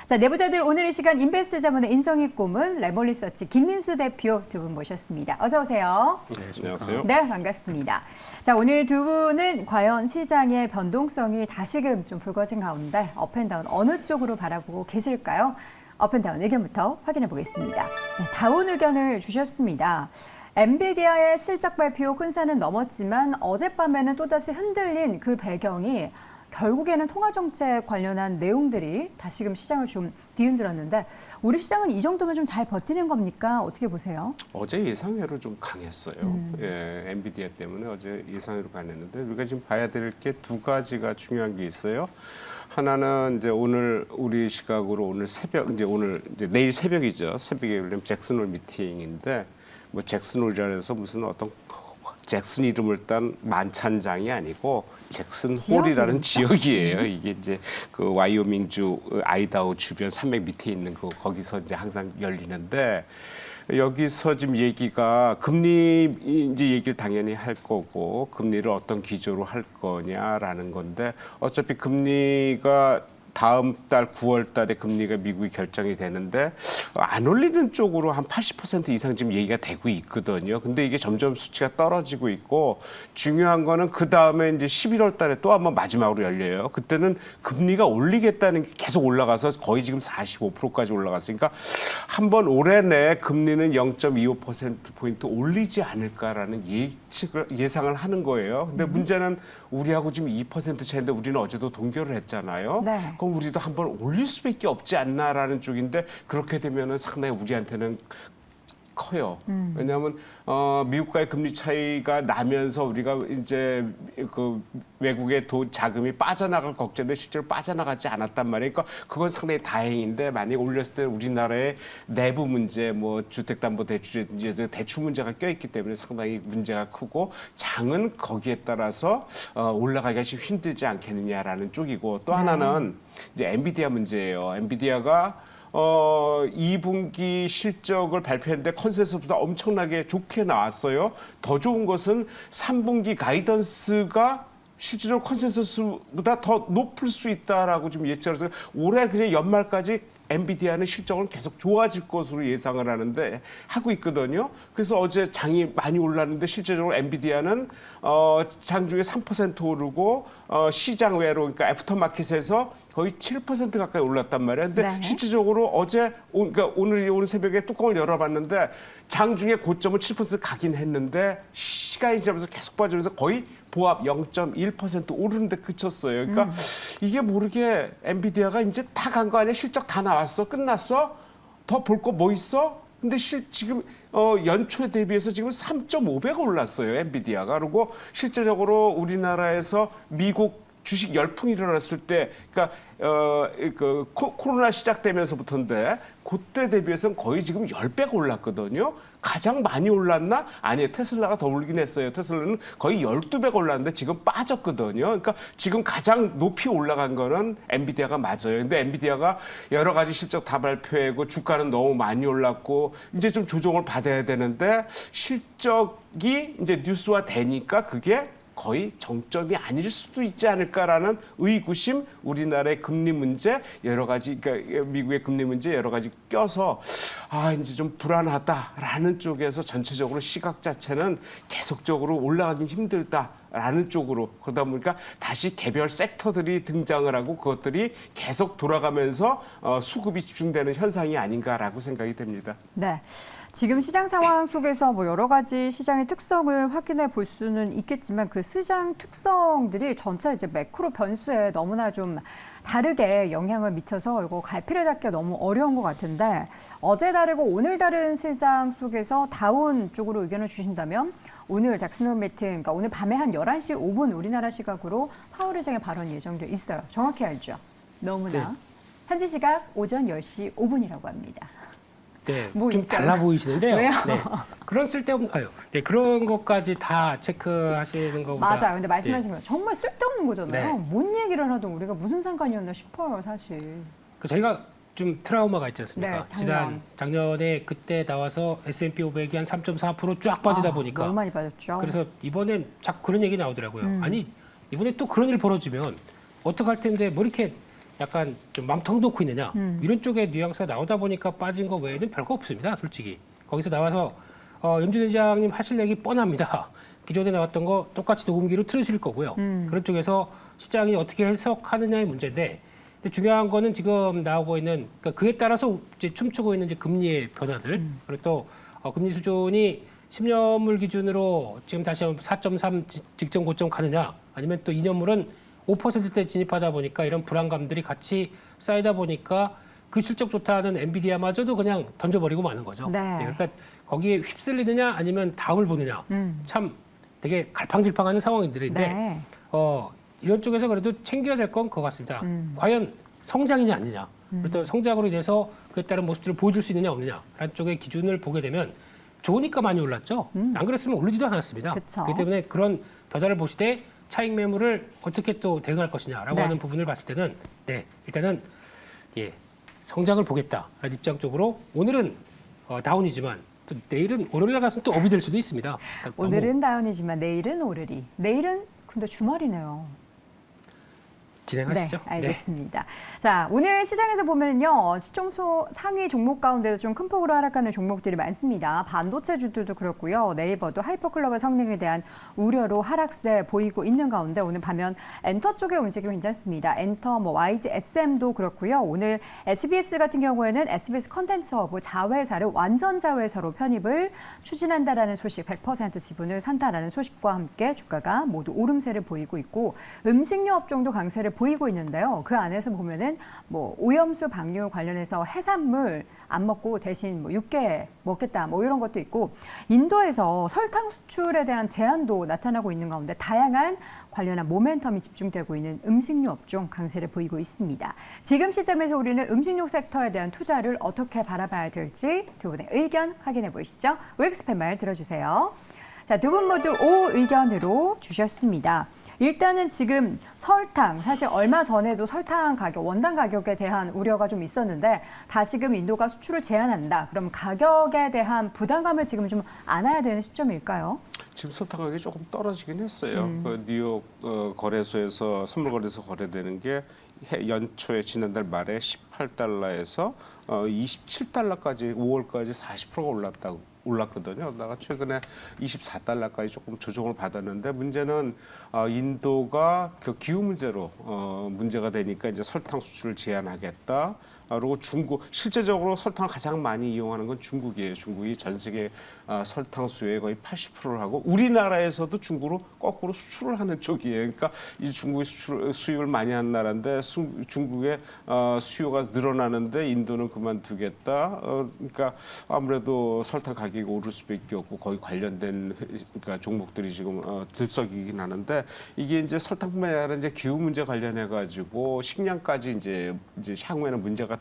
자, 내부자들 오늘 이 시간 인베스트 자문의 인성이 꼬문 레몰리서치 김민수 대표 두 분 모셨습니다. 어서 오세요. 네, 안녕하세요. 네, 반갑습니다. 자, 오늘 두 분은 과연 시장의 변동성이 다시금 좀 불거진 가운데 업앤다운 어느 쪽으로 바라보고 계실까요? 업앤다운 의견부터 확인해 보겠습니다. 네, 다운 의견을 주셨습니다. 엔비디아의 실적 발표 끈산은 넘었지만 어젯밤에는 또다시 흔들린 그 배경이 결국에는 통화정책 관련한 내용들이 다시금 시장을 좀 뒤흔들었는데 우리 시장은 이 정도면 좀 잘 버티는 겁니까? 어떻게 보세요? 어제 예상외로 좀 강했어요. 예, 엔비디아 때문에 어제 예상외로 강했는데 우리가 지금 봐야 될 게 두 가지가 중요한 게 있어요. 하나는 이제 오늘 우리 시각으로 오늘 새벽 이제 내일 새벽이죠. 새벽에 열리는 잭슨홀 미팅인데 뭐 잭슨홀이라 해서 무슨 어떤 잭슨 이름을 딴 만찬장이 아니고 잭슨홀이라는 지역이에요. 이게 이제 그 와이오밍주 아이다호 주변 산맥 밑에 있는 거기서 이제 항상 열리는데 여기서 지금 얘기가 금리 이제 얘기를 당연히 할 거고 금리를 어떤 기조로 할 거냐라는 건데 어차피 금리가 다음 달 9월 달에 금리가 미국이 결정이 되는데 안 올리는 쪽으로 한 80% 이상 지금 얘기가 되고 있거든요. 근데 이게 점점 수치가 떨어지고 있고 중요한 거는 그 다음에 이제 11월 달에 또 한번 마지막으로 열려요. 그때는 금리가 올리겠다는 게 계속 올라가서 거의 지금 45%까지 올라갔으니까 한번 올해 내 금리는 0.25%포인트 올리지 않을까라는 예상을 하는 거예요. 근데 문제는 우리하고 지금 2% 차인데 우리는 어제도 동결을 했잖아요. 네. 그럼 우리도 한번 올릴 수밖에 없지 않나라는 쪽인데 그렇게 되면은 상당히 우리한테는 커요. 왜냐하면 미국과의 금리 차이가 나면서 우리가 이제 그 외국의 자금이 빠져나갈 걱정인데 실제로 빠져나가지 않았단 말이에요. 그러니까 그건 상당히 다행인데 만약에 올렸을 때 우리나라의 내부 문제, 뭐 주택담보대출이라든지 대출 문제가 껴있기 때문에 상당히 문제가 크고 장은 거기에 따라서 올라가기가 좀 힘들지 않겠느냐라는 쪽이고 또 하나는 이제 엔비디아 문제예요. 엔비디아가 2분기 실적을 발표했는데 컨센서스보다 엄청나게 좋게 나왔어요. 더 좋은 것은 3분기 가이던스가 실질적으로 컨센서스보다 더 높을 수 있다라고 지금 예측을 해서 올해 그냥 연말까지 엔비디아는 실적은 계속 좋아질 것으로 예상을 하고 있거든요. 그래서 어제 장이 많이 올랐는데 실제적으로 엔비디아는 장 중에 3% 오르고 시장 외로 그러니까 애프터마켓에서 거의 7% 가까이 올랐단 말이에요. 근데 네. 실질적으로 그러니까 오늘 새벽에 뚜껑을 열어봤는데 장 중에 고점은 7% 가긴 했는데 시간이 지나면서 계속 빠지면서 거의 보합 0.1% 오르는데 그쳤어요. 그러니까 이게 모르게 엔비디아가 이제 다 간 거 아니야? 실적 다 나왔어? 끝났어? 더 볼 거 뭐 있어? 근데 지금 연초에 대비해서 지금 3.5배가 올랐어요. 엔비디아가. 그리고 실제적으로 우리나라에서 미국 주식 열풍이 일어났을 때, 그러니까 코로나 시작되면서부터인데 그때 대비해서는 거의 지금 10배가 올랐거든요. 가장 많이 올랐나? 아니에요. 테슬라가 더 오르긴 했어요. 테슬라는 거의 12배가 올랐는데 지금 빠졌거든요. 그러니까 지금 가장 높이 올라간 거는 엔비디아가 맞아요. 근데 엔비디아가 여러 가지 실적 다 발표하고 주가는 너무 많이 올랐고 이제 좀 조정을 받아야 되는데 실적이 이제 뉴스화 되니까 그게 거의 정점이 아닐 수도 있지 않을까라는 의구심, 우리나라의 금리 문제 여러 가지, 그러니까 미국의 금리 문제 여러 가지 껴서 이제 좀 불안하다라는 쪽에서 전체적으로 시각 자체는 계속적으로 올라가기 힘들다라는 쪽으로 그러다 보니까 다시 개별 섹터들이 등장을 하고 그것들이 계속 돌아가면서 수급이 집중되는 현상이 아닌가라고 생각이 됩니다. 네. 지금 시장 상황 속에서 뭐 여러 가지 시장의 특성을 확인해 볼 수는 있겠지만 그 시장 특성들이 전체 이제 매크로 변수에 너무나 좀 다르게 영향을 미쳐서 이거 갈피를 잡기가 너무 어려운 것 같은데 어제 다르고 오늘 다른 시장 속에서 다운 쪽으로 의견을 주신다면 오늘 잭슨홀 미팅, 그러니까 오늘 밤에 한 11시 5분 우리나라 시각으로 파월 의장의 발언 예정돼 있어요. 정확히 알죠? 너무나. 네. 현지 시각 오전 10시 5분이라고 합니다. 네, 뭐 좀 있어요? 달라 보이시는데요. 왜요? 네, 그런 네, 그런 것까지 다 체크하시는 것보다. 맞아요. 근데 말씀하신 거 정말 쓸데없는 거잖아요. 네. 뭔 얘기를 하든 우리가 무슨 상관이었나 싶어요, 사실. 저희가 좀 트라우마가 있지 않습니까? 네, 작년에 그때 나와서 S&P 500이 한 3.4% 쫙 빠지다 보니까. 너무 많이 빠졌죠. 그래서 이번엔 자꾸 그런 얘기 나오더라고요. 아니, 이번에 또 그런 일 벌어지면 어떡할 텐데 뭐 이렇게 약간 좀 맘텅 놓고 있느냐 이런 쪽의 뉘앙스가 나오다 보니까 빠진 거 외에는 별거 없습니다. 솔직히 거기서 나와서 염준 회장님 하실 얘기 뻔합니다. 기존에 나왔던 거 똑같이 녹음기로 틀으실 거고요. 그런 쪽에서 시장이 어떻게 해석하느냐의 문제인데 근데 중요한 거는 지금 나오고 있는 그러니까 그에 따라서 이제 춤추고 있는 이제 금리의 변화들 그리고 또 금리 수준이 10년물 기준으로 지금 다시 한번 4.3 직전 고점 가느냐 아니면 또 2년물은 5%대 진입하다 보니까 이런 불안감들이 같이 쌓이다 보니까 그 실적 좋다는 엔비디아마저도 그냥 던져버리고 마는 거죠. 네. 그러니까 거기에 휩쓸리느냐 아니면 다음을 보느냐 참 되게 갈팡질팡하는 상황들인데 네. 이런 쪽에서 그래도 챙겨야 될 건 그거 같습니다. 과연 성장이냐 아니냐 그리고 또 성장으로 인해서 그에 따른 모습들을 보여줄 수 있느냐 없느냐라는 쪽의 기준을 보게 되면 좋으니까 많이 올랐죠. 안 그랬으면 오르지도 않았습니다. 그쵸. 그렇기 때문에 그런 변화를 보시되 차익 매물을 어떻게 또 대응할 것이냐라고 네. 하는 부분을 봤을 때는 일단은 성장을 보겠다라는 입장 쪽으로 오늘은 다운이지만 또 내일은 오르려 가서 또 업이 될 수도 있습니다. 그러니까 너무 오늘은 다운이지만 내일은 오르리. 내일은 근데 주말이네요. 진행하시죠. 네, 알겠습니다. 자, 오늘 시장에서 보면요, 시총소 상위 종목 가운데도 좀 큰 폭으로 하락하는 종목들이 많습니다. 반도체주들도 그렇고요, 네이버도 하이퍼클럭의 성능에 대한 우려로 하락세 보이고 있는 가운데 오늘 반면 엔터 쪽의 움직임이 괜찮습니다. 엔터, YG, SM도 그렇고요. 오늘 SBS 같은 경우에는 SBS 컨텐츠허브 자회사를 완전 자회사로 편입을 추진한다라는 소식, 100% 지분을 산다라는 소식과 함께 주가가 모두 오름세를 보이고 있고 음식료 업종도 강세를 보이고 있는데요. 그 안에서 보면은 오염수 방류 관련해서 해산물 안 먹고 대신 육개 먹겠다 이런 것도 있고 인도에서 설탕 수출에 대한 제한도 나타나고 있는 가운데 다양한 관련한 모멘텀이 집중되고 있는 음식료 업종 강세를 보이고 있습니다. 지금 시점에서 우리는 음식료 섹터에 대한 투자를 어떻게 바라봐야 될지 두 분의 의견 확인해 보시죠. OX팬 말 들어주세요. 자, 두 분 모두 O 의견으로 주셨습니다. 일단은 지금 설탕, 사실 얼마 전에도 설탕 가격, 원당 가격에 대한 우려가 좀 있었는데 다시금 인도가 수출을 제한한다. 그럼 가격에 대한 부담감을 지금 좀 안아야 되는 시점일까요? 지금 설탕 가격이 조금 떨어지긴 했어요. 그 뉴욕 거래소에서 선물거래소 거래되는 게 연초에 지난달 말에 18달러에서 27달러까지 5월까지 40%가 올랐거든요. 그러다가 최근에 24달러까지 조금 조정을 받았는데 문제는 인도가 그 기후 문제로 문제가 되니까 이제 설탕 수출을 제한하겠다. 그리고 중국 실제적으로 설탕을 가장 많이 이용하는 건 중국이에요. 중국이 전 세계 설탕 수요의 거의 80%를 하고 우리나라에서도 중국으로 거꾸로 수출을 하는 쪽이에요. 그러니까 이 중국이 수입을 많이 하는 나라인데 중국의 수요가 늘어나는데 인도는 그만두겠다. 그러니까 아무래도 설탕 가격이 오를 수밖에 없고 거의 관련된 그러니까 종목들이 지금 들썩이긴 하는데 이게 이제 설탕뿐만 아니라 이제 기후 문제 관련해 가지고 식량까지 이제 향후에는 문제가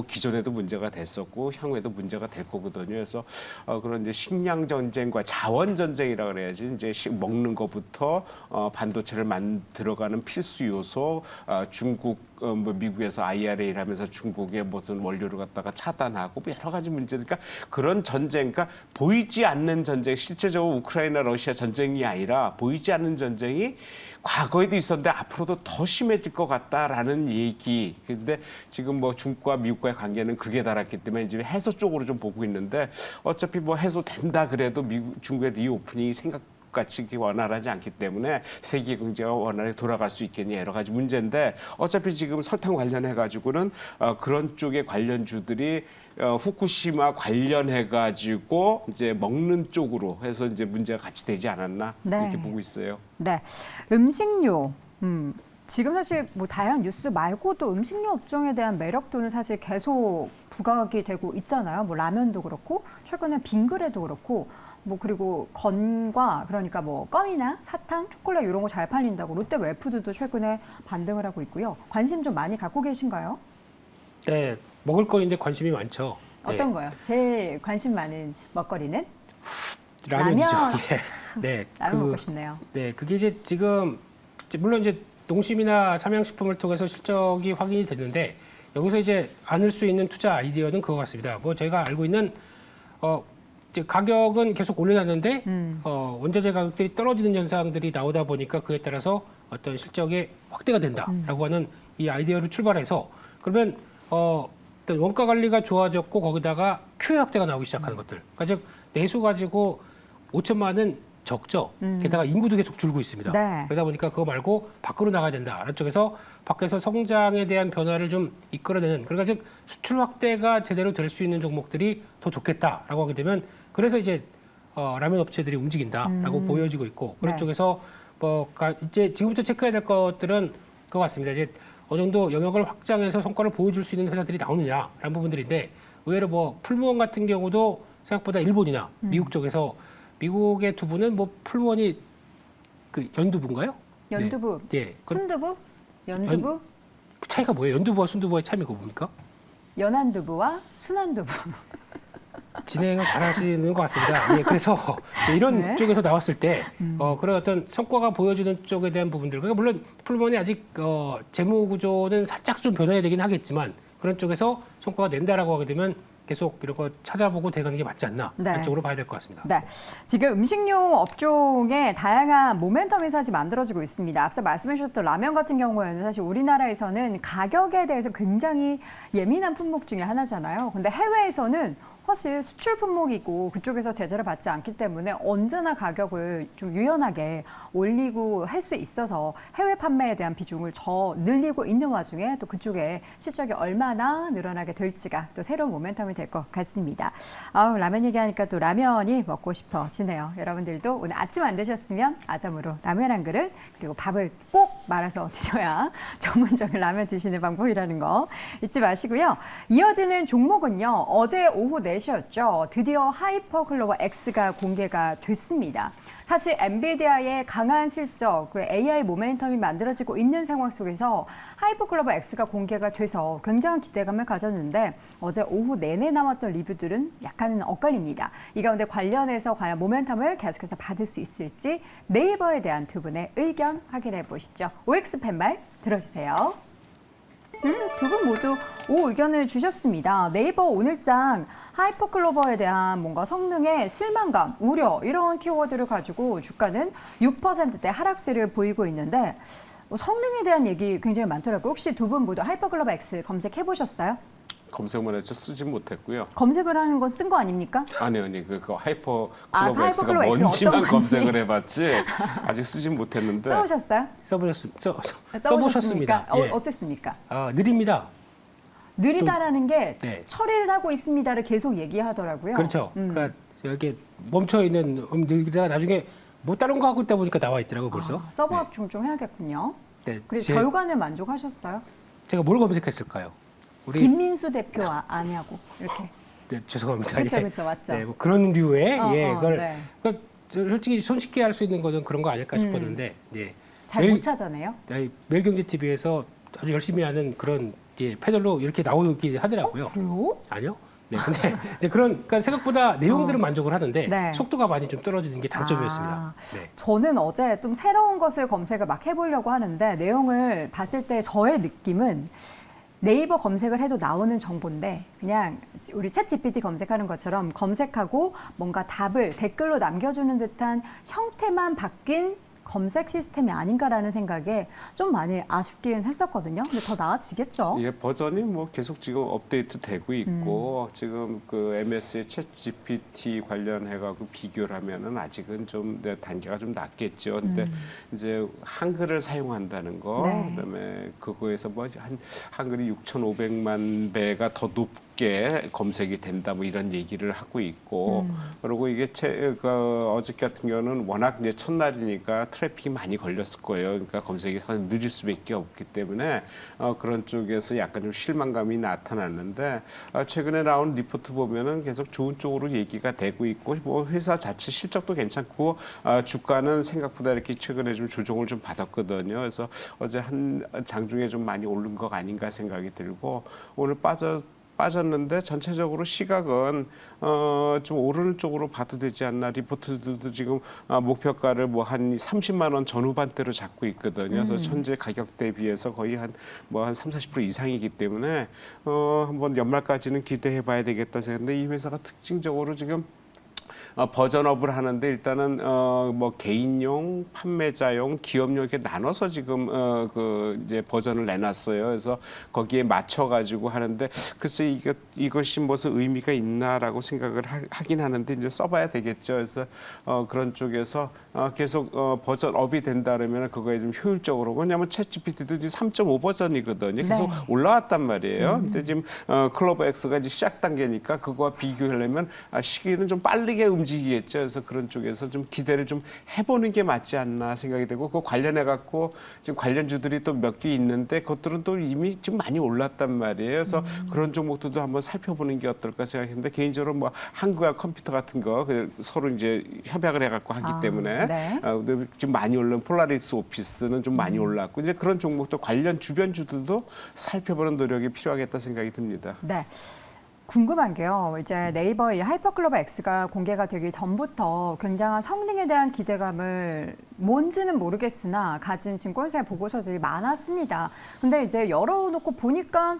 기존에도 문제가 됐었고 향후에도 문제가 될 거거든요. 그래서 그런 이제 식량 전쟁과 자원 전쟁이라 그래야지 이제 먹는 것부터 반도체를 만들어가는 필수 요소 중국 미국에서 IRA를 하면서 중국의 무슨 원료를 갖다가 차단하고 여러 가지 문제들 그러니까 그런 전쟁 그러니까 보이지 않는 전쟁 실제적으로 우크라이나 러시아 전쟁이 아니라 보이지 않는 전쟁이 과거에도 있었는데 앞으로도 더 심해질 것 같다라는 얘기. 근데 지금 중국과 미국과의 관계는 극에 달았기 때문에 이제 해소 쪽으로 좀 보고 있는데 어차피 해소된다 그래도 중국의 리오프닝이 같이 원활하지 않기 때문에 세계 경제가 원활하게 돌아갈 수 있겠냐 여러 가지 문제인데 어차피 지금 설탕 관련해 가지고는 그런 쪽의 관련주들이 후쿠시마 관련해 가지고 이제 먹는 쪽으로 해서 이제 문제가 같이 되지 않았나 이렇게 보고 있어요. 네, 음식료. 지금 사실 다양한 뉴스 말고도 음식료 업종에 대한 매력도는 사실 계속 부각이 되고 있잖아요. 라면도 그렇고 최근에 빙그레도 그렇고. 그리고 건과 그러니까 껌이나 사탕, 초콜릿 이런 거 잘 팔린다고 롯데 웰푸드도 최근에 반등을 하고 있고요. 관심 좀 많이 갖고 계신가요? 네, 먹을 거인데 관심이 많죠. 어떤 거요? 제일 관심 많은 먹거리는? 라면이죠. 라면. 네, 라면 먹고 싶네요. 네, 그게 이제 지금 물론 이제 농심이나 삼양식품을 통해서 실적이 확인이 됐는데 여기서 이제 안을 수 있는 투자 아이디어는 그거 같습니다. 저희가 알고 있는 이제 가격은 계속 올려놨는데 원자재 가격들이 떨어지는 현상들이 나오다 보니까 그에 따라서 어떤 실적의 확대가 된다라고 하는 이 아이디어를 출발해서 그러면 일단 원가 관리가 좋아졌고 거기다가 큐 확대가 나오기 시작하는 것들. 그러니까 즉 내수 가지고 5천만은 적죠. 게다가 인구도 계속 줄고 있습니다. 네. 그러다 보니까 그거 말고 밖으로 나가야 된다. 안쪽에서 밖에서 성장에 대한 변화를 좀 이끌어내는. 그러니까 즉 수출 확대가 제대로 될 수 있는 종목들이 더 좋겠다라고 하게 되면 그래서 이제 라면 업체들이 움직인다라고 보여지고 있고 그런 네. 쪽에서 이제 지금부터 체크해야 될 것들은 그거 같습니다. 이제 어느 정도 영역을 확장해서 성과를 보여줄 수 있는 회사들이 나오느냐라는 부분들인데 의외로 뭐 풀무원 같은 경우도 생각보다 일본이나 미국 쪽에서 미국의 두부는 뭐 풀무원이 그 연두부인가요? 연두부, 네. 예. 순두부, 연두부, 그 차이가 뭐예요? 연두부와 순두부의 차이가 뭡니까? 연한두부와 순한두부. 진행을 잘하시는 것 같습니다. 예, 그래서 이런 네. 쪽에서 나왔을 때 그런 어떤 성과가 보여지는 쪽에 대한 부분들. 그러니까 물론 풀무원이 아직 재무 구조는 살짝 좀 변해야 되긴 하겠지만 그런 쪽에서 성과가 낸다라고 하게 되면 계속 이런 거 찾아보고 대가는 게 맞지 않나 네. 안쪽으로 봐야 될 것 같습니다. 네, 지금 음식료 업종에 다양한 모멘텀이 사실 만들어지고 있습니다. 앞서 말씀해 주셨던 라면 같은 경우에는 사실 우리나라에서는 가격에 대해서 굉장히 예민한 품목 중에 하나잖아요. 근데 해외에서는 사실 수출 품목이고 그쪽에서 제재를 받지 않기 때문에 언제나 가격을 좀 유연하게 올리고 할 수 있어서 해외 판매에 대한 비중을 더 늘리고 있는 와중에 또 그쪽에 실적이 얼마나 늘어나게 될지가 또 새로운 모멘텀이 될 것 같습니다. 아우, 라면 얘기하니까 또 라면이 먹고 싶어지네요. 여러분들도 오늘 아침 안 드셨으면 아점으로 라면 한 그릇 그리고 밥을 꼭 말아서 드셔야 전문적인 라면 드시는 방법이라는 거 잊지 마시고요. 이어지는 종목은요. 어제 오후 4시였죠. 드디어 하이퍼글로벌 X가 공개가 됐습니다. 사실 엔비디아의 강한 실적, 그 AI 모멘텀이 만들어지고 있는 상황 속에서 하이퍼글로벌 X가 공개가 돼서 굉장한 기대감을 가졌는데 어제 오후 내내 나왔던 리뷰들은 약간은 엇갈립니다. 이 가운데 관련해서 과연 모멘텀을 계속해서 받을 수 있을지 네이버에 대한 두 분의 의견 확인해 보시죠. OX 팻말 들어주세요. 두 분 모두 의견을 주셨습니다. 네이버 오늘장 하이퍼글로벌에 대한 뭔가 성능의 실망감, 우려 이런 키워드를 가지고 주가는 6%대 하락세를 보이고 있는데 성능에 대한 얘기 굉장히 많더라고요. 혹시 두 분 모두 하이퍼글로벌 X 검색해 보셨어요? 검색만 했죠. 쓰진 못했고요. 검색을 하는 건 쓴 거 아닙니까? 아니요, 그거 하이퍼 아, 글로벌 X가 하이퍼글로벌 X는 뭔지만 어떤 건지. 검색을 해봤지 아직 쓰진 못했는데 써보셨어요? 써보셨습니다. 예. 어땠습니까? 느립니다. 느리다라는 게 네. 처리를 하고 있습니다를 계속 얘기하더라고요. 그렇죠. 그러니까 이렇게 멈춰 있는 느리다가 나중에 뭐 다른 거 하고 있다 보니까 나와 있더라고 벌써. 서버업 종종 해야겠군요. 네. 그래서 결과는 만족하셨어요? 제가 뭘 검색했을까요? 우리 김민수 대표 아니냐고 이렇게. 네, 죄송합니다. 그렇죠, 예. 그렇죠, 맞죠. 네, 뭐 그런 류의 그걸 네. 그러니까 솔직히 손쉽게 할 수 있는 거는 그런 거 아닐까 싶었는데 예. 잘 못 찾아내요? 매일경제 TV에서 아주 열심히 하는 그런 패널로 이렇게 나오긴 하더라고요. 그래요? 아니요. 네, 근데 이제 그러니까 생각보다 내용들은 만족을 하는데 네. 속도가 많이 좀 떨어지는 게 단점이었습니다. 네. 저는 어제 좀 새로운 것을 검색을 막 해보려고 하는데 내용을 봤을 때 저의 느낌은 네이버 검색을 해도 나오는 정보인데 그냥 우리 챗 GPT 검색하는 것처럼 검색하고 뭔가 답을 댓글로 남겨주는 듯한 형태만 바뀐 검색 시스템이 아닌가라는 생각에 좀 많이 아쉽긴 했었거든요. 근데 더 나아지겠죠? 이게 버전이 뭐 계속 지금 업데이트 되고 있고 지금 그 MS의 챗 GPT 관련해가지고 비교를 하면은 아직은 좀 단계가 좀 낮겠죠. 근데 이제 한글을 사용한다는 거, 네. 그다음에 그거에서 뭐 한 한글이 6,500만 배가 더 높게 검색이 된다 뭐 이런 얘기를 하고 있고 그리고 이게 어저께 같은 경우는 워낙 이제 첫날이니까 트래픽이 많이 걸렸을 거예요. 그러니까 검색이 상당히 느릴 수밖에 없기 때문에 그런 쪽에서 약간 좀 실망감이 나타났는데 최근에 나온 리포트 보면은 계속 좋은 쪽으로 얘기가 되고 있고 뭐 회사 자체 실적도 괜찮고 주가는 생각보다 이렇게 최근에 좀 조정을 좀 받았거든요. 그래서 어제 한 장중에 좀 많이 오른 것 아닌가 생각이 들고 오늘 빠졌는데 전체적으로 시각은 좀 오르는 쪽으로 봐도 되지 않나. 리포트들도 지금 목표가를 뭐 한 30만 원 전후반대로 잡고 있거든요. 그래서 현재 가격 대비해서 거의 한 30-40% 이상이기 때문에 한번 연말까지는 기대해 봐야 되겠다 생각했는데 이 회사가 특징적으로 지금 버전업을 하는데 일단은 뭐 개인용, 판매자용, 기업용 이렇게 나눠서 지금 그 이제 버전을 내놨어요. 그래서 거기에 맞춰 가지고 하는데 글쎄 이것이 무슨 의미가 있나라고 생각을 하긴 하는데 이제 써봐야 되겠죠. 그래서 그런 쪽에서 계속 버전업이 된다 그러면 그거에 좀 효율적으로 왜냐하면 챗GPT도 이제 3.5 버전이거든요. 계속 네. 올라왔단 말이에요. 근데 지금 클로버 X가 이제 시작 단계니까 그거와 비교하려면 시기는 좀 빠르게 움직이겠죠. 그래서 그런 쪽에서 좀 기대를 좀 해보는 게 맞지 않나 생각이 되고 그 관련해 갖고 지금 관련주들이 또 몇 개 있는데 그것들은 또 이미 좀 많이 올랐단 말이에요. 그래서 그런 종목들도 한번 살펴보는 게 어떨까 생각했는데 개인적으로 뭐 한국과 컴퓨터 같은 거 서로 이제 협약을 해갖고 하기 때문에 네. 근데 지금 많이 올른 폴라리스 오피스는 좀 많이 올랐고 이제 그런 종목도 관련 주변주들도 살펴보는 노력이 필요하겠다 생각이 듭니다. 네. 궁금한 게요. 이제 네이버의 하이퍼클로버 X가 공개가 되기 전부터 굉장한 성능에 대한 기대감을 뭔지는 모르겠으나 가진 증권사의 보고서들이 많았습니다. 근데 이제 열어놓고 보니까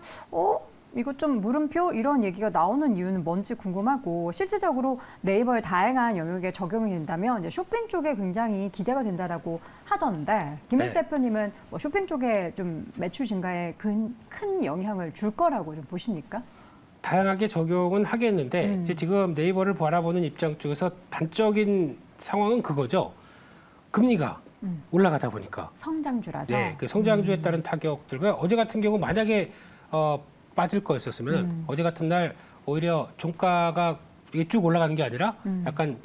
이거 좀 물음표 이런 얘기가 나오는 이유는 뭔지 궁금하고 실질적으로 네이버의 다양한 영역에 적용이 된다면 이제 쇼핑 쪽에 굉장히 기대가 된다라고 하던데 김일수 네. 대표님은 뭐 쇼핑 쪽에 좀 매출 증가에 큰 영향을 줄 거라고 좀 보십니까? 다양하게 적용은 하겠는데 이제 지금 네이버를 바라보는 입장 쪽에서 단적인 상황은 그거죠. 금리가 올라가다 보니까 성장주라서. 네, 그 성장주에 따른 타격들과 어제 같은 경우 만약에 빠질 거였었으면 어제 같은 날 오히려 종가가 이게 쭉 올라가는 게 아니라 약간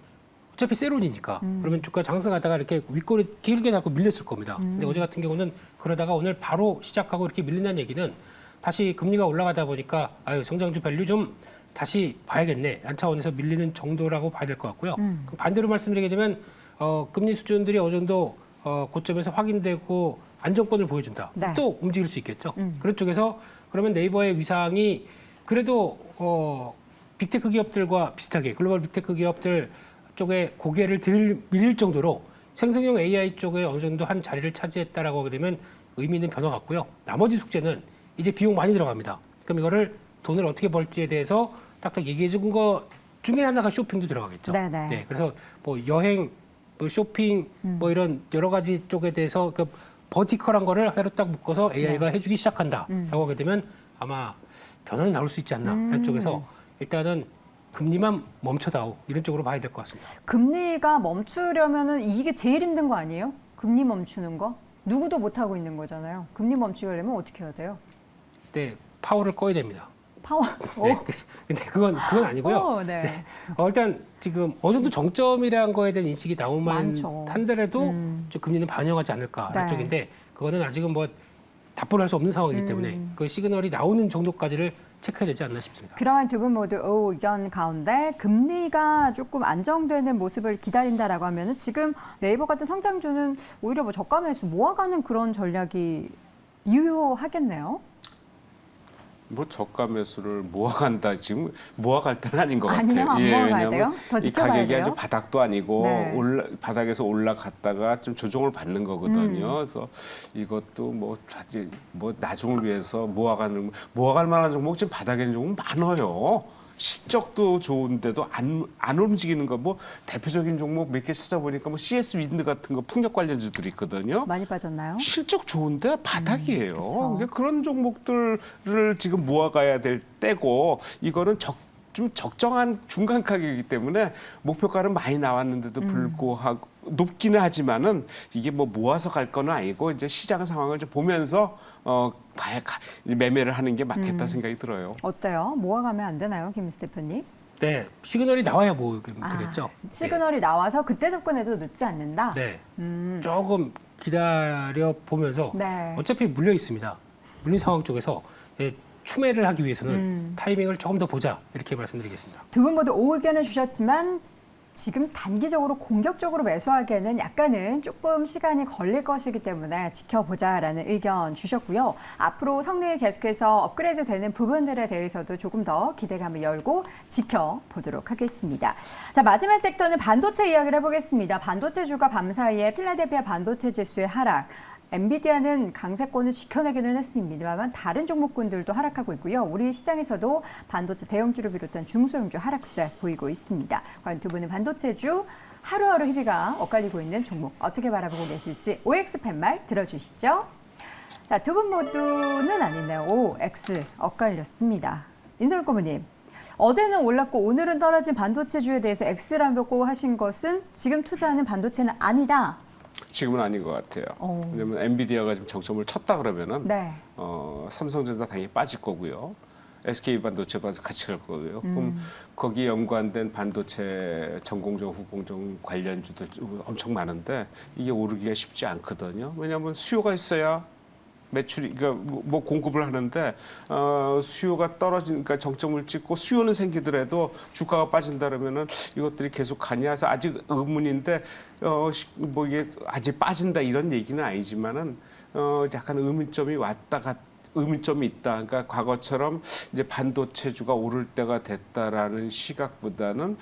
어차피 세론이니까 그러면 주가 장승하다가 이렇게 윗꼬리 길게 잡고 밀렸을 겁니다. 근데 어제 같은 경우는 그러다가 오늘 바로 시작하고 이렇게 밀린다는 얘기는 다시 금리가 올라가다 보니까 성장주 밸류 좀 다시 봐야겠네. 란 차원에서 밀리는 정도라고 봐야 될 것 같고요. 그럼 반대로 말씀드리게 되면 금리 수준들이 어느 정도 고점에서 확인되고 안정권을 보여준다. 네. 또 움직일 수 있겠죠. 그런 쪽에서 그러면 네이버의 위상이 그래도 빅테크 기업들과 비슷하게 글로벌 빅테크 기업들 쪽에 고개를 밀릴 정도로 생성형 AI 쪽에 어느 정도 한 자리를 차지했다라고 하게 되면 의미 있는 변화 같고요. 나머지 숙제는 이제 비용 많이 들어갑니다. 그럼 이거를 돈을 어떻게 벌지에 대해서 딱딱 얘기해 준 거 중에 하나가 쇼핑도 들어가겠죠. 네네. 네, 그래서 뭐 여행, 뭐 쇼핑, 뭐 이런 여러 가지 쪽에 대해서 그 버티컬한 거를 하나로 딱 묶어서 AI가 해주기 시작한다라고 하게 되면 아마 변화는 나올 수 있지 않나 하는 쪽에서 일단은 금리만 멈춰다오 이런 쪽으로 봐야 될 것 같습니다. 금리가 멈추려면은 이게 제일 힘든 거 아니에요? 금리 멈추는 거? 누구도 못 하고 있는 거잖아요. 금리 멈추려면 어떻게 해야 돼요? 네, 파워를 꺼야 됩니다. 파워. 네, 근데 그건 아니고요. 네. 네. 일단 지금 어느 정도 정점이라는 거에 대한 인식이 나오만 많죠. 한데라도 좀 금리는 반영하지 않을까 하는 네. 쪽인데 그거는 아직은 뭐 답변할 수 없는 상황이기 때문에 그 시그널이 나오는 정도까지를 체크해야 되지 않나 싶습니다. 그러한 두 분 모두 의견 가운데 금리가 조금 안정되는 모습을 기다린다라고 하면은 지금 네이버 같은 성장주는 오히려 뭐 저가 매수 모아가는 그런 전략이 유효하겠네요. 뭐 저가 매수를 모아간다 지금 모아갈 때는 아닌 것 아니요, 같아요. 안 모아가야 왜냐하면 돼요? 더 이 지켜봐야 가격이 돼요? 아주 바닥도 아니고 네. 바닥에서 올라갔다가 좀 조정을 받는 거거든요. 그래서 이것도 뭐 사실 뭐 나중을 위해서 모아갈 만한 종목 지금 바닥에 있는 종목 많아요. 실적도 좋은데도 안 움직이는 거 뭐 대표적인 종목 몇 개 찾아보니까 뭐 CS 윈드 같은 거 풍력 관련주들이 있거든요. 많이 빠졌나요? 실적 좋은데 바닥이에요. 그쵸. 그러니까 그런 종목들을 지금 모아가야 될 때고 이거는 좀 적정한 중간 가격이기 때문에 목표가는 많이 나왔는데도 불구하고 높기는 하지만은 이게 뭐 모아서 갈 거는 아니고 이제 시장 상황을 좀 보면서 매매를 하는 게 맞겠다 생각이 들어요. 어때요? 모아가면 안 되나요, 김일수 대표님? 네, 시그널이 나와야 뭐 되겠죠. 시그널이 나와서 그때 접근해도 늦지 않는다. 네, 음. 조금 기다려 보면서 네. 어차피 물려 있습니다. 물린 상황 쪽에서 추매를 하기 위해서는 타이밍을 조금 더 보자 이렇게 말씀드리겠습니다. 두 분 모두 의견을 주셨지만 지금 단기적으로 공격적으로 매수하기에는 약간은 조금 시간이 걸릴 것이기 때문에 지켜보자라는 의견 주셨고요. 앞으로 성능이 계속해서 업그레이드 되는 부분들에 대해서도 조금 더 기대감을 열고 지켜보도록 하겠습니다. 자, 마지막 섹터는 반도체 이야기를 해보겠습니다. 반도체주가 밤사이에 필라델피아 반도체 지수의 하락, 엔비디아는 강세권을 지켜내기는 했습니다만 다른 종목군들도 하락하고 있고요. 우리 시장에서도 반도체 대형주를 비롯한 중소형주 하락세 보이고 있습니다. 과연 두 분은 반도체주 하루하루 희비가 엇갈리고 있는 종목 어떻게 바라보고 계실지 OX 팻말 들어주시죠. 자, 두 분 모두는 아니네요. OX 엇갈렸습니다. 인성일 고모님. 어제는 올랐고 오늘은 떨어진 반도체주에 대해서 X라고 하신 것은 지금 투자하는 반도체는 아니다. 지금은 아닌 것 같아요. 왜냐하면 엔비디아가 지금 정점을 쳤다 그러면은 네. 삼성전자 당연히 빠질 거고요. SK 반도체가 같이 갈 거고요. 그럼 거기에 연관된 반도체 전공정, 후공정 관련주들 엄청 많은데 이게 오르기가 쉽지 않거든요. 왜냐하면 수요가 있어야 매출이 그러니까 뭐 공급을 하는데 수요가 떨어지니까 정점을 찍고 수요는 생기더라도 주가가 빠진다 그러면은 이것들이 계속 가냐 해서 아직 의문인데 뭐 이게 아직 빠진다 이런 얘기는 아니지만은 약간 의문점이 있다. 그러니까 과거처럼 이제 반도체주가 오를 때가 됐다라는 시각보다는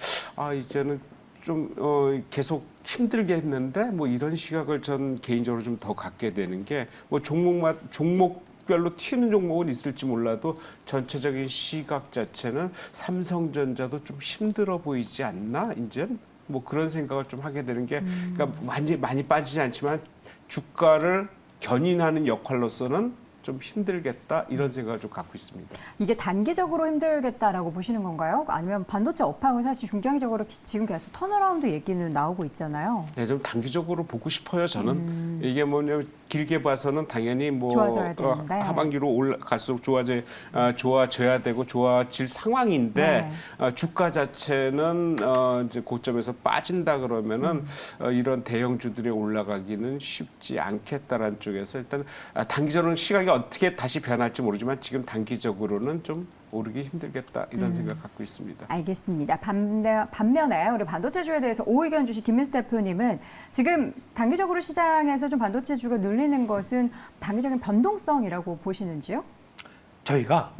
이제는 좀 계속 힘들게 했는데 뭐 이런 시각을 전 개인적으로 좀 더 갖게 되는 게 뭐 종목별로 튀는 종목은 있을지 몰라도 전체적인 시각 자체는 삼성전자도 좀 힘들어 보이지 않나 이제 뭐 그런 생각을 좀 하게 되는 게 그러니까 완전히 많이 빠지지 않지만 주가를 견인하는 역할로서는 좀 힘들겠다 이런 생각을 좀 갖고 있습니다. 이게 단기적으로 힘들겠다라고 보시는 건가요? 아니면 반도체 업황은 사실 중장기적으로 지금 계속 턴어라운드 얘기는 나오고 있잖아요. 네, 좀 단기적으로 보고 싶어요. 저는 이게 뭐냐면 길게 봐서는 당연히 뭐 좋아져야 되는데. 하반기로 올라갈수록 좋아져야 되고 좋아질 상황인데 주가 자체는 이제 고점에서 빠진다 그러면은 이런 대형주들이 올라가기는 쉽지 않겠다라는 쪽에서 일단 단기적으로는 시각이 어떻게 다시 변할지 모르지만 지금 단기적으로는 좀 오르기 힘들겠다 이런 생각 갖고 있습니다. 알겠습니다. 반면에 우리 반도체주에 대해서 오의견 주신 김민수 대표님은 지금 단기적으로 시장에서 좀 반도체주가 눌리는 것은 단기적인 변동성이라고 보시는지요? 저희가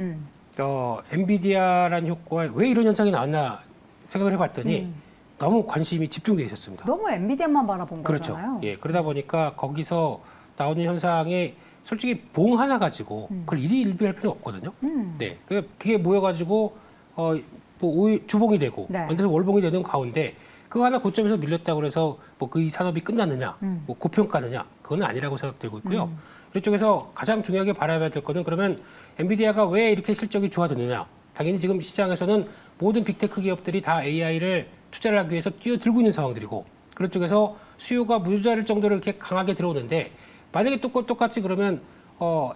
엔비디아라는 효과에 왜 이런 현상이 나왔나 생각을 해봤더니 너무 관심이 집중돼 있었습니다. 너무 엔비디아만 바라본 그렇죠. 거잖아요. 예, 그러다 보니까 거기서 나오는 현상에 솔직히 봉 하나 가지고 그걸 일희일비할 필요 없거든요. 네, 그게 모여가지고 뭐 주봉이 되고 네. 완전히 월봉이 되는 가운데 그거 하나 고점에서 밀렸다고 그래서 뭐 그 이 산업이 끝났느냐, 뭐 고평가느냐, 그건 아니라고 생각들고 있고요. 이쪽에서 가장 중요하게 바라봐야 될 거는 그러면 엔비디아가 왜 이렇게 실적이 좋아졌느냐? 당연히 지금 시장에서는 모든 빅테크 기업들이 다 AI를 투자를 하기 위해서 뛰어들고 있는 상황들이고 그런 쪽에서 수요가 무자를 정도로 이렇게 강하게 들어오는데 만약에 똑같이 그러면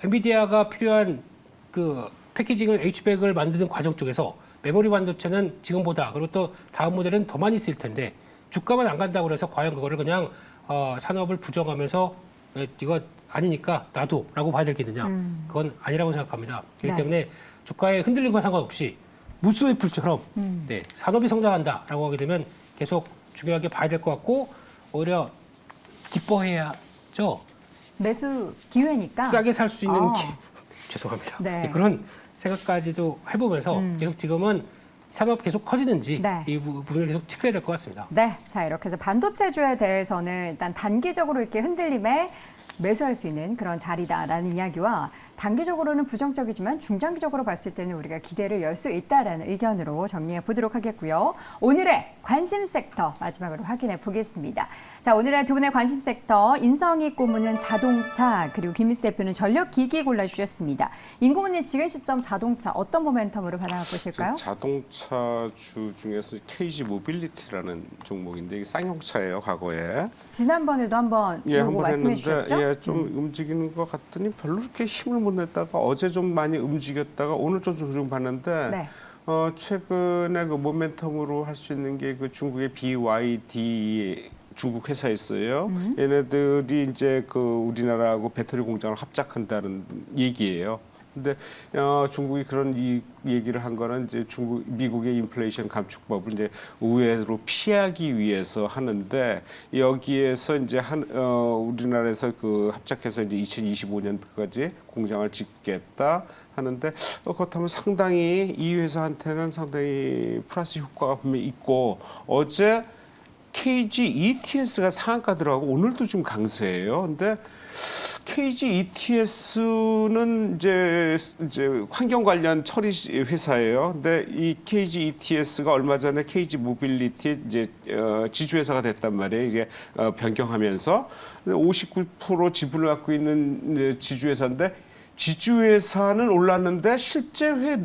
엔비디아가 필요한 그 패키징을 H백을 만드는 과정 쪽에서 메모리 반도체는 지금보다 그리고 또 다음 모델은 더 많이 쓸 텐데 주가만 안 간다고 그래서 과연 그거를 그냥 산업을 부정하면서 이거 아니니까 놔둬라고 봐야 되겠느냐? 그건 아니라고 생각합니다. 그렇기 네. 때문에 주가에 흔들린 건 상관없이 무수의 풀처럼 네, 산업이 성장한다라고 하게 되면 계속 중요하게 봐야 될 것 같고 오히려 기뻐해야죠. 매수 기회니까. 싸게 살 수 있는 죄송합니다. 네. 네, 그런 생각까지도 해보면서 계속 지금은 산업 계속 커지는지 네. 이 부분을 계속 체크해야 될 것 같습니다. 네, 자 이렇게 해서 반도체주에 대해서는 일단 단기적으로 이렇게 흔들림에 매수할 수 있는 그런 자리다라는 이야기와 단기적으로는 부정적이지만 중장기적으로 봤을 때는 우리가 기대를 열 수 있다라는 의견으로 정리해 보도록 하겠고요. 오늘의 관심 섹터 마지막으로 확인해 보겠습니다. 자, 오늘의 두 분의 관심 sek터 인성이 고문은 자동차 그리고 김민수 대표는 전력기기 골라주셨습니다. 임 고문님 지금 시점 자동차 어떤 모멘텀으로 바라보실까요? 자동차주 중에서 KG 모빌리티라는 종목인데 이게 쌍용차예요 과거에. 지난번에도 한번 예, 요거 한번 말씀해 했는데 주셨죠? 좀 움직이는 것 같더니 별로 그렇게 힘을 못 냈다가 어제 좀 많이 움직였다가 오늘 좀 조정 봤는데 네. 최근에 그 모멘텀으로 할 수 있는 게 그 중국의 BYD 중국 회사 있어요. 얘네들이 이제 그 우리나라하고 배터리 공장을 합작한다는 얘기예요. 근데 중국이 그런 이 얘기를 한 거는 이제 미국의 인플레이션 감축법을 이제 우회로 피하기 위해서 하는데 여기에서 이제 우리나라에서 그 합작해서 이제 2025년까지 공장을 짓겠다 하는데 그렇다면 상당히 이 회사한테는 상당히 플러스 효과가 분명히 있고 어제 KG ETS가 상한가 들어가고 오늘도 좀 강세예요. 근데 KG ETS는 이제 환경 관련 처리 회사예요. 근데 이 KG ETS가 얼마 전에 KG 모빌리티 이제 지주회사가 됐단 말이에요. 이게 변경하면서 59% 지분을 갖고 있는 지주회사인데 지주회사는 올랐는데 실제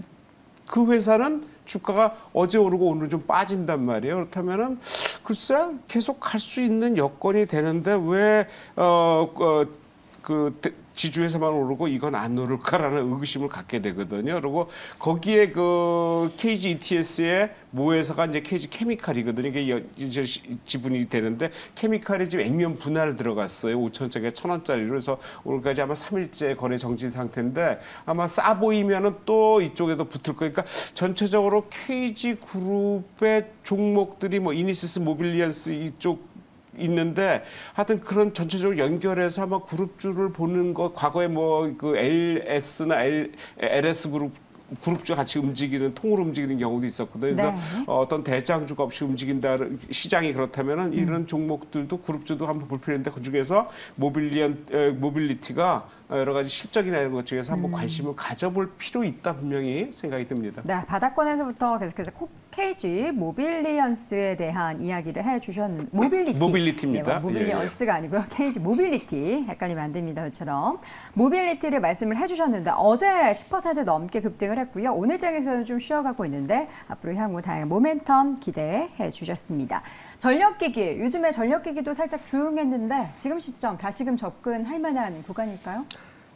그 회사는 주가가 어제 오르고 오늘 좀 빠진단 말이에요. 그렇다면은 글쎄 계속 갈 수 있는 여건이 되는데 왜 지주회사만 오르고 이건 안 오를까라는 의구심을 갖게 되거든요. 그리고 거기에 그 KG ETS의 모회사가 이제 KG 케미칼이거든요. 이게 이제 지분이 되는데 케미칼이 지금 액면 분할 들어갔어요. 5천원짜리 1,000원짜리로. 그래서 오늘까지 아마 3일째 거래 정지 상태인데 아마 싸 보이면은 또 이쪽에도 붙을 거니까 전체적으로 KG 그룹의 종목들이 뭐 이니시스 모빌리언스 이쪽 있는데 하여튼 그런 전체적으로 연결해서 아마 그룹주를 보는 것 과거에 뭐 그 LS나 LS 그룹주 같이 움직이는 통으로 움직이는 경우도 있었거든요. 그래서 네. 어떤 대장주가 없이 움직인다 시장이 그렇다면은 이런 종목들도 그룹주도 한번 볼 필요인데 그 중에서 모빌리티가 여러 가지 실적이나 이런 것 중에서 한번 관심을 가져볼 필요 있다 분명히 생각이 듭니다. 네, 바닥권에서부터 계속해서 KG 모빌리언스에 대한 이야기를 해주셨는데 모빌리티입니다. 네, 모빌리언스가 아니고요. KG 모빌리티 헷갈리면 안 됩니다. 저처럼 모빌리티를 말씀을 해주셨는데 어제 10% 넘게 급등을 했고요. 오늘 장에서는 좀 쉬어가고 있는데 앞으로 향후 다양한 모멘텀 기대해 주셨습니다. 전력기기, 요즘에 전력기기도 살짝 조용했는데 지금 시점 다시금 접근할 만한 구간일까요?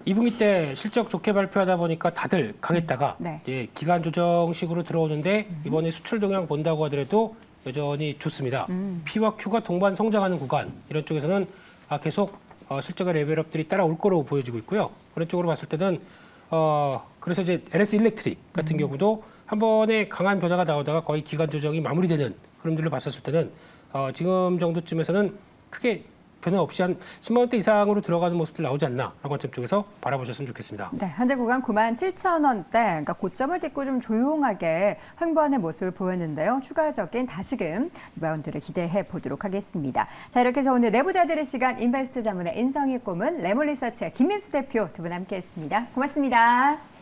2분기 때 실적 좋게 발표하다 보니까 다들 강했다가 네. 이제 기간 조정식으로 들어오는데 이번에 수출 동향 본다고 하더라도 여전히 좋습니다. P와 Q가 동반 성장하는 구간 이런 쪽에서는 계속 실적의 레벨업들이 따라올 거로 보여지고 있고요. 그런 쪽으로 봤을 때는 그래서 이제 LS 일렉트릭 같은 경우도 한 번에 강한 변화가 나오다가 거의 기간 조정이 마무리되는 흐름들을 봤었을 때는 지금 정도쯤에서는 크게 변화 없이 한 10만 원대 이상으로 들어가는 모습들 나오지 않나 라는 관점 쪽에서 바라보셨으면 좋겠습니다. 네, 현재 구간 97,000원대, 그러니까 고점을 딛고 좀 조용하게 횡보하는 모습을 보였는데요. 추가적인 다시금 리바운드를 기대해 보도록 하겠습니다. 자, 이렇게 해서 오늘 내부자들의 시간 인베스트 자문의 인성이 꼬문 레몬리서치의 김민수 대표 두 분 함께했습니다. 고맙습니다.